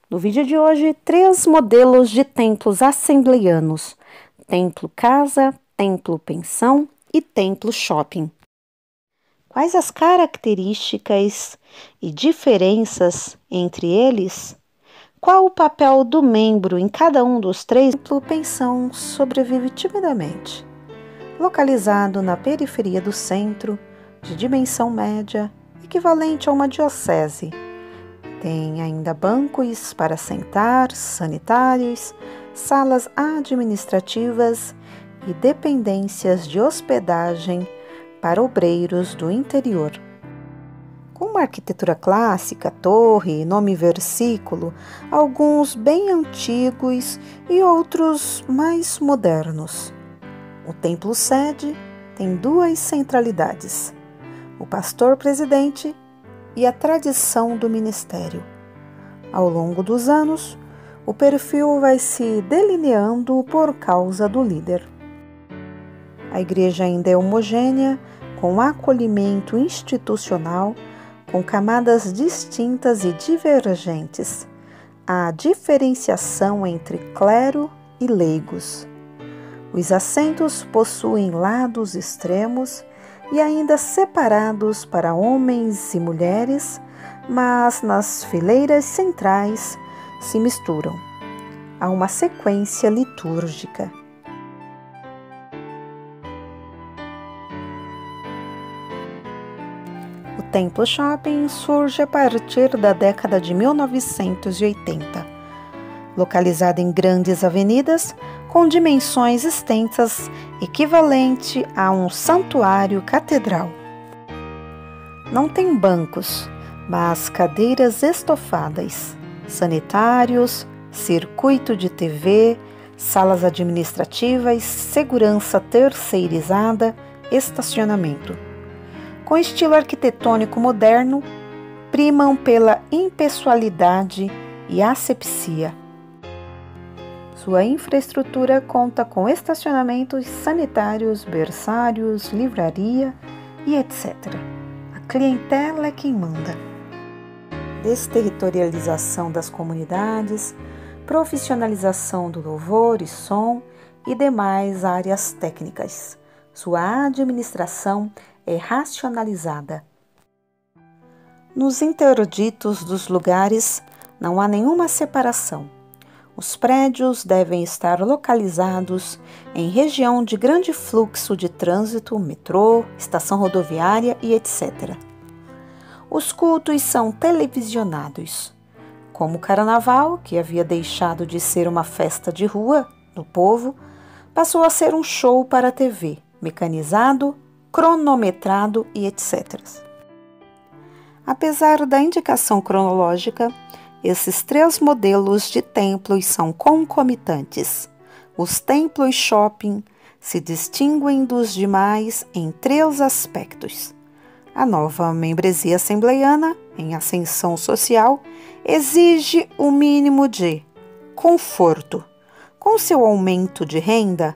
No vídeo de hoje, 3 modelos de templos assembleianos: templo casa, templo pensão e templo shopping. Quais as características e diferenças entre eles? Qual o papel do membro em cada um dos 3? O templo pensão sobrevive timidamente. Localizado na periferia do centro, de dimensão média, equivalente a uma diocese. Tem ainda bancos para sentar, sanitários, salas administrativas e dependências de hospedagem para obreiros do interior. Com uma arquitetura clássica, torre, nome e versículo, alguns bem antigos e outros mais modernos. O templo sede tem 2 centralidades: o pastor-presidente e a tradição do ministério. Ao longo dos anos, o perfil vai se delineando por causa do líder. A igreja ainda é homogênea, com acolhimento institucional, com camadas distintas e divergentes. Há diferenciação entre clero e leigos. Os assentos possuem lados extremos e ainda separados para homens e mulheres, mas nas fileiras centrais se misturam. Há uma sequência litúrgica. O templo shopping surge a partir da década de 1980. Localizado em grandes avenidas, com dimensões extensas, equivalente a um santuário catedral. Não tem bancos, mas cadeiras estofadas, sanitários, circuito de TV, salas administrativas, segurança terceirizada, estacionamento. Com estilo arquitetônico moderno, primam pela impessoalidade e asepsia. Sua infraestrutura conta com estacionamentos sanitários, berçários, livraria e etc. A clientela é quem manda. Desterritorialização das comunidades, profissionalização do louvor e som e demais áreas técnicas. Sua administração é racionalizada. Nos interditos dos lugares não há nenhuma separação. Os prédios devem estar localizados em região de grande fluxo de trânsito, metrô, estação rodoviária e etc. Os cultos são televisionados. Como o carnaval, que havia deixado de ser uma festa de rua do povo, passou a ser um show para a TV, mecanizado, cronometrado e etc. Apesar da indicação cronológica, esses 3 modelos de templos são concomitantes. Os templos shopping se distinguem dos demais em 3 aspectos. A nova membresia assembleiana, em ascensão social, exige o mínimo de conforto. Com seu aumento de renda,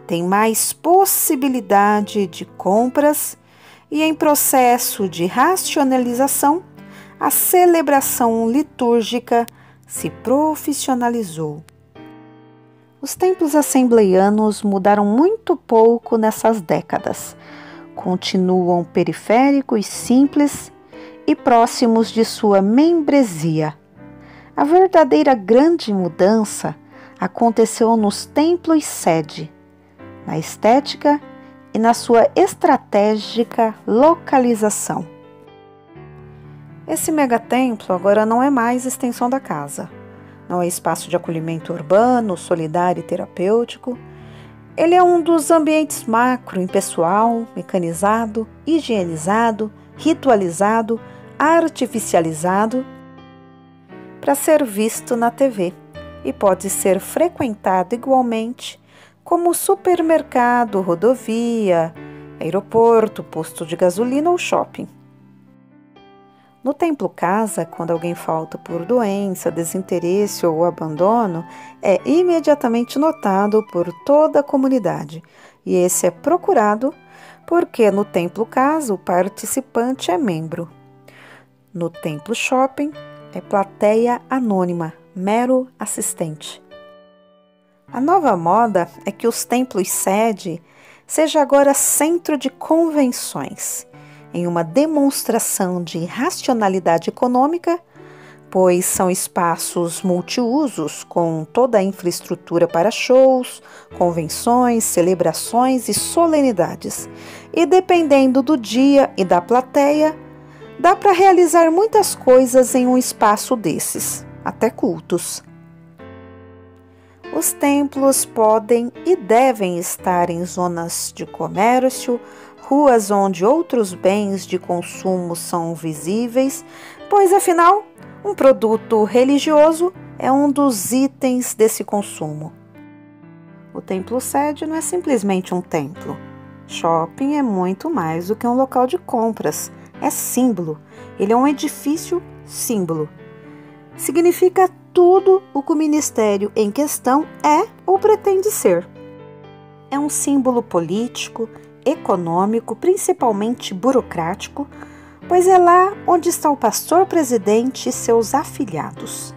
tem mais possibilidade de compras e, em processo de racionalização, a celebração litúrgica se profissionalizou. Os templos assembleianos mudaram muito pouco nessas décadas. Continuam periféricos, simples e próximos de sua membresia. A verdadeira grande mudança aconteceu nos templos sede, na estética e na sua estratégica localização. Esse megatemplo agora não é mais extensão da casa. Não é espaço de acolhimento urbano, solidário e terapêutico. Ele é um dos ambientes macro, impessoal, mecanizado, higienizado, ritualizado, artificializado, para ser visto na TV e pode ser frequentado igualmente como supermercado, rodovia, aeroporto, posto de gasolina ou shopping. No templo casa, quando alguém falta por doença, desinteresse ou abandono, é imediatamente notado por toda a comunidade, e esse é procurado porque no templo casa o participante é membro. No templo shopping é plateia anônima, mero assistente. A nova moda é que os templos sede seja agora centro de convenções, em uma demonstração de racionalidade econômica, pois são espaços multiusos com toda a infraestrutura para shows, convenções, celebrações e solenidades. E dependendo do dia e da plateia, dá para realizar muitas coisas em um espaço desses, até cultos. Os templos podem e devem estar em zonas de comércio, ruas onde outros bens de consumo são visíveis, pois afinal, um produto religioso é um dos itens desse consumo. O templo sede não é simplesmente um templo. Shopping é muito mais do que um local de compras. É símbolo. Ele é um edifício símbolo. Significa tudo o que o ministério em questão é ou pretende ser. É um símbolo político, econômico, principalmente burocrático, pois é lá onde está o pastor-presidente e seus afilhados.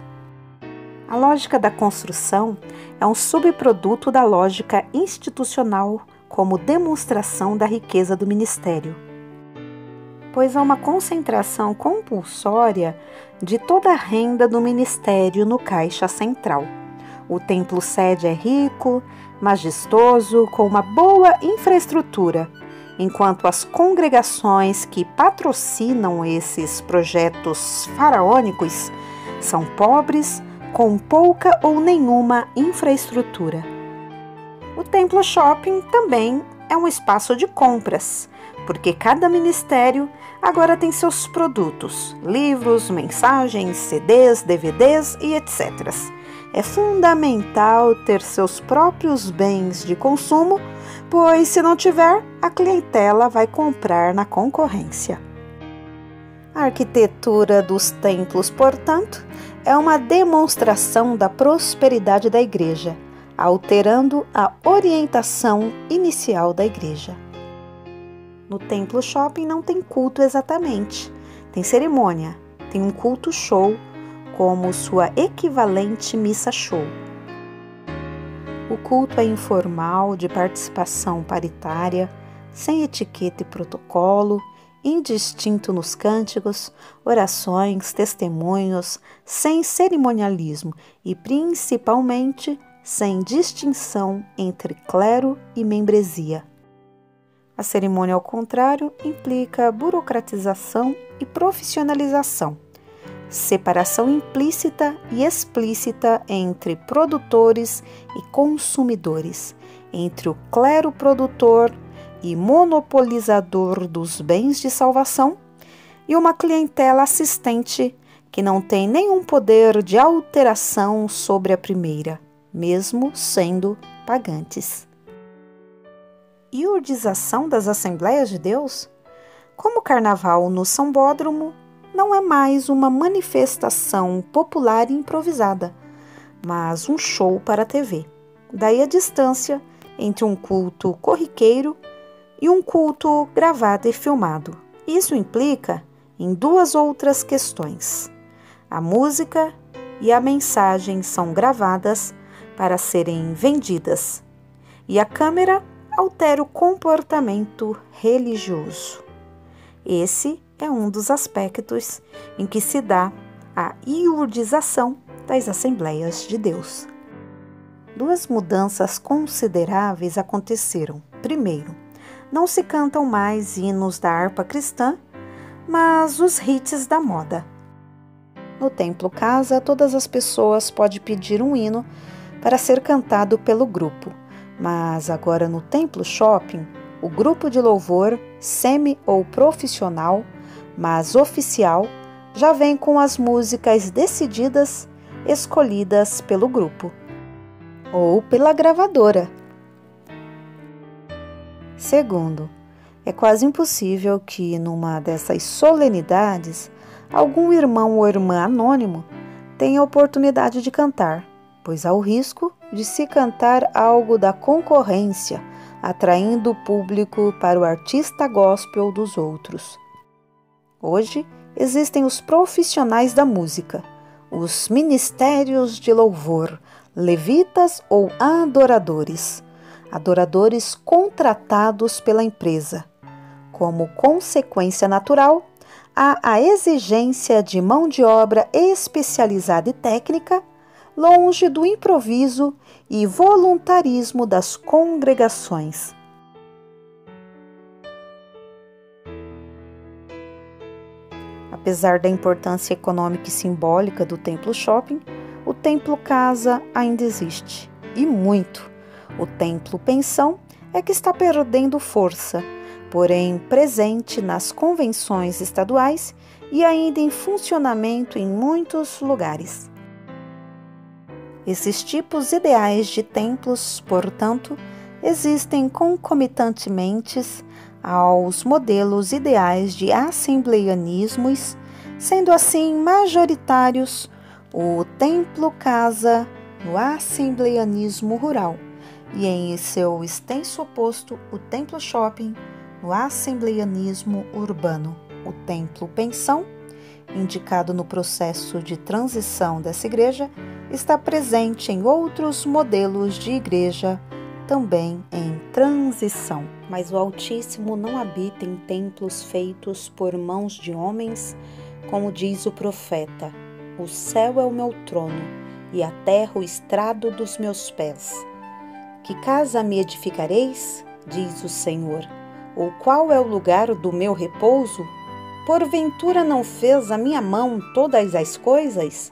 A lógica da construção é um subproduto da lógica institucional como demonstração da riqueza do ministério, pois há uma concentração compulsória de toda a renda do ministério no caixa central. O templo sede é rico, majestoso, com uma boa infraestrutura, enquanto as congregações que patrocinam esses projetos faraônicos são pobres, com pouca ou nenhuma infraestrutura. O templo shopping também é um espaço de compras, porque cada ministério agora tem seus produtos, livros, mensagens, CDs, DVDs e etc. É fundamental ter seus próprios bens de consumo, pois se não tiver, a clientela vai comprar na concorrência. A arquitetura dos templos, portanto, é uma demonstração da prosperidade da igreja, alterando a orientação inicial da igreja. No templo shopping não tem culto exatamente, tem cerimônia, tem um culto show como sua equivalente missa show. O culto é informal, de participação paritária, sem etiqueta e protocolo, indistinto nos cânticos, orações, testemunhos, sem cerimonialismo e principalmente sem distinção entre clero e membresia. A cerimônia, ao contrário, implica burocratização e profissionalização, separação implícita e explícita entre produtores e consumidores, entre o clero produtor e monopolizador dos bens de salvação e uma clientela assistente que não tem nenhum poder de alteração sobre a primeira, mesmo sendo pagantes. Iurdização das Assembleias de Deus? Como o carnaval no Sambódromo não é mais uma manifestação popular e improvisada, mas um show para a TV. Daí a distância entre um culto corriqueiro e um culto gravado e filmado. Isso implica em duas outras questões. A música e a mensagem são gravadas para serem vendidas, e a câmera altera o comportamento religioso. Esse é um dos aspectos em que se dá a iurdização das Assembleias de Deus. Duas mudanças consideráveis aconteceram. Primeiro, não se cantam mais hinos da harpa cristã, mas os hits da moda. No templo casa, todas as pessoas podem pedir um hino para ser cantado pelo grupo, mas agora no templo shopping, o grupo de louvor, semi ou profissional, mas oficial, já vem com as músicas decididas, escolhidas pelo grupo ou pela gravadora. Segundo, é quase impossível que numa dessas solenidades algum irmão ou irmã anônimo tenha a oportunidade de cantar, pois há o risco de se cantar algo da concorrência, atraindo o público para o artista gospel dos outros. Hoje existem os profissionais da música, os ministérios de louvor, levitas ou adoradores, adoradores contratados pela empresa. Como consequência natural, há a exigência de mão de obra especializada e técnica, longe do improviso e voluntarismo das congregações. Apesar da importância econômica e simbólica do Templo Shopping, o Templo Casa ainda existe, e muito. O Templo Pensão é que está perdendo força, porém presente nas convenções estaduais e ainda em funcionamento em muitos lugares. Esses tipos ideais de templos, portanto, existem concomitantemente aos modelos ideais de assembleianismos, sendo assim majoritários o templo-casa no assembleianismo rural e, em seu extenso oposto, o templo-shopping no assembleianismo urbano. O templo-pensão, indicado no processo de transição dessa igreja, está presente em outros modelos de igreja, também em transição. Mas o Altíssimo não habita em templos feitos por mãos de homens, como diz o profeta: o céu é o meu trono e a terra o estrado dos meus pés. Que casa me edificareis? Diz o Senhor. Ou qual é o lugar do meu repouso? Porventura não fez a minha mão todas as coisas?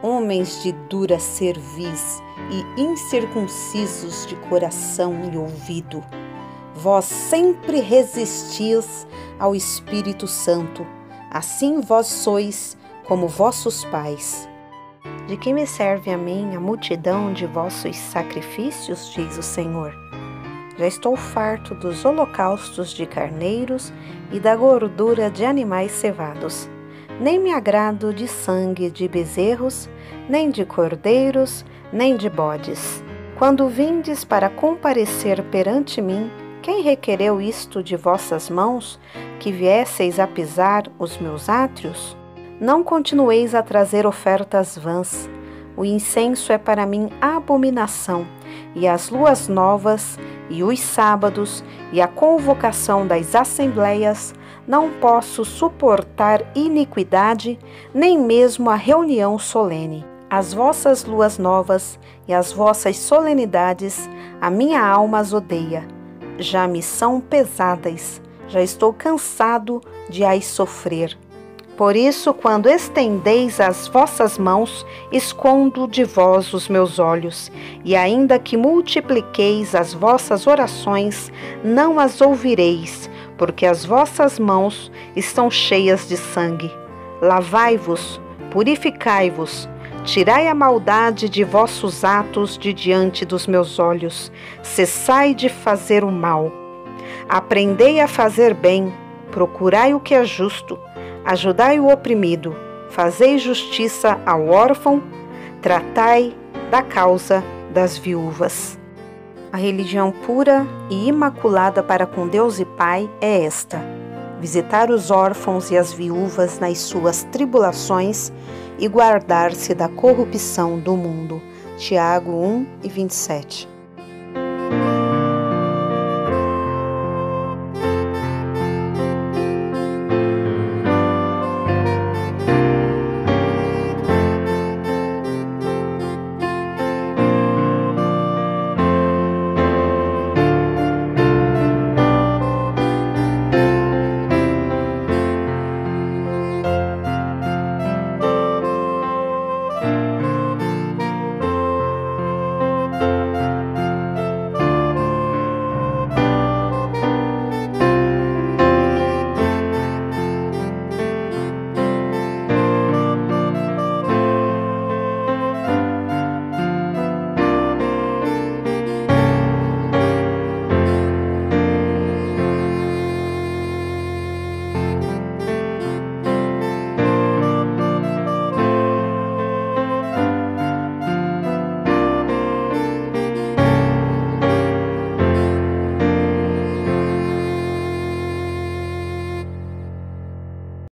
Homens de dura cerviz e incircuncisos de coração e ouvido, vós sempre resistis ao Espírito Santo, assim vós sois como vossos pais. De que me serve a mim a multidão de vossos sacrifícios, diz o Senhor? Já estou farto dos holocaustos de carneiros e da gordura de animais cevados. Nem me agrado de sangue de bezerros, nem de cordeiros, nem de bodes. Quando vindes para comparecer perante mim, quem requereu isto de vossas mãos, que viesseis a pisar os meus átrios? Não continueis a trazer ofertas vãs. O incenso é para mim abominação, e as luas novas, e os sábados, e a convocação das assembleias. Não posso suportar iniquidade, nem mesmo a reunião solene. As vossas luas novas e as vossas solenidades, a minha alma as odeia. Já me são pesadas, já estou cansado de as sofrer. Por isso, quando estendeis as vossas mãos, escondo de vós os meus olhos, e ainda que multipliqueis as vossas orações, não as ouvireis, porque as vossas mãos estão cheias de sangue. Lavai-vos, purificai-vos, tirai a maldade de vossos atos de diante dos meus olhos, cessai de fazer o mal. Aprendei a fazer bem, procurai o que é justo, ajudai o oprimido, fazei justiça ao órfão, tratai da causa das viúvas. A religião pura e imaculada para com Deus e Pai é esta: visitar os órfãos e as viúvas nas suas tribulações e guardar-se da corrupção do mundo. Tiago 1:27.